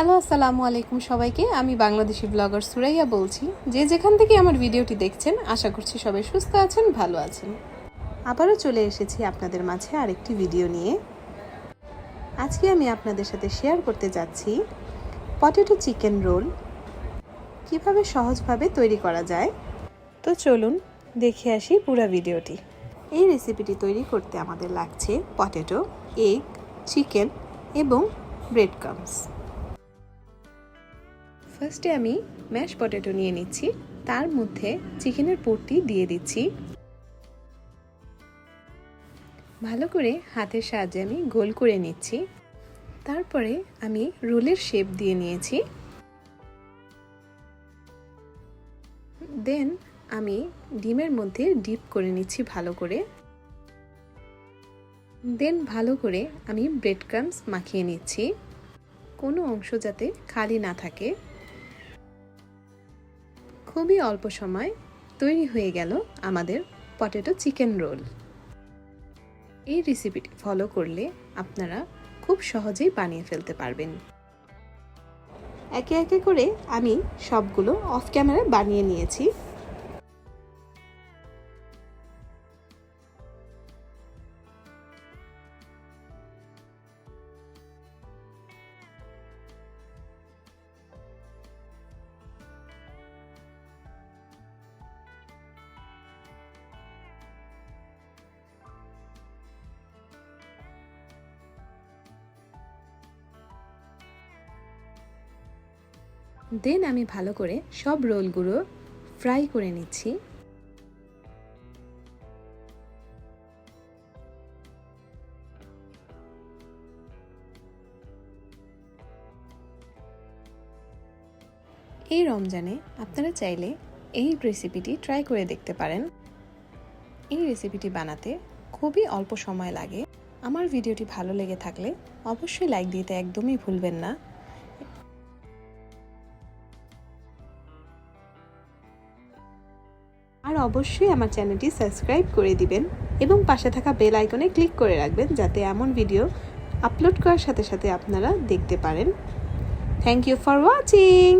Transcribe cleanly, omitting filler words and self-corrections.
Hello, আসসালামু আলাইকুম সবাইকে। আমি বাংলাদেশি ব্লগার সুরাইয়া বলছি। যে যেখান থেকে আমার ভিডিওটি দেখছেন, আশা করছি সবাই সুস্থ আছেন, ভালো আছেন। আবারও চলে এসেছি আপনাদের মাঝে আরেকটি ভিডিও নিয়ে। আজকে আমি আপনাদের সাথে শেয়ার করতে যাচ্ছি পটেটো চিকেন রোল কিভাবে সহজভাবে তৈরি করা যায়। তো চলুন দেখে আসি পুরো ভিডিওটি। এই রেসিপিটি তৈরি করতে আমাদের লাগছে পটেটো, এগ, চিকেন এবং ব্রেড ক্রাম্বস। ফার্স্টে আমি ম্যাশ পটেটো নিয়ে নিচ্ছি, তার মধ্যে চিকেনের পুরটি দিয়ে দিচ্ছি। ভালো করে হাতের সাহায্যে আমি গোল করে নিচ্ছি। তারপরে আমি রোলের শেপ দিয়ে নিয়েছি। দেন আমি ডিমের মধ্যে ডিপ করে নিচ্ছি ভালো করে। দেন ভালো করে আমি ব্রেড ক্রাম্বস মাখিয়ে নিচ্ছি, কোনো অংশ যাতে খালি না থাকে। খুবই অল্প সময় তৈরি হয়ে গেল আমাদের পটেটো চিকেন রোল। এই রেসিপিটি ফলো করলে আপনারা খুব সহজেই বানিয়ে ফেলতে পারবেন। একে একে করে আমি সবগুলো অফ ক্যামেরায় বানিয়ে নিয়েছি। দেন আমি ভালো করে সব রোলগুলো ফ্রাই করে নিচ্ছি। এই রমজানে আপনারা চাইলে এই রেসিপিটি ট্রাই করে দেখতে পারেন। এই রেসিপিটি বানাতে খুবই অল্প সময় লাগে। আমার ভিডিওটি ভালো লেগে থাকলে অবশ্যই লাইক দিতে একদমই ভুলবেন না। আর অবশ্যই আমার চ্যানেলটি সাবস্ক্রাইব করে দিবেন এবং পাশে থাকা বেল আইকনে ক্লিক করে রাখবেন, যাতে এমন ভিডিও আপলোড করার সাথে সাথে আপনারা দেখতে পারেন। Thank you for watching.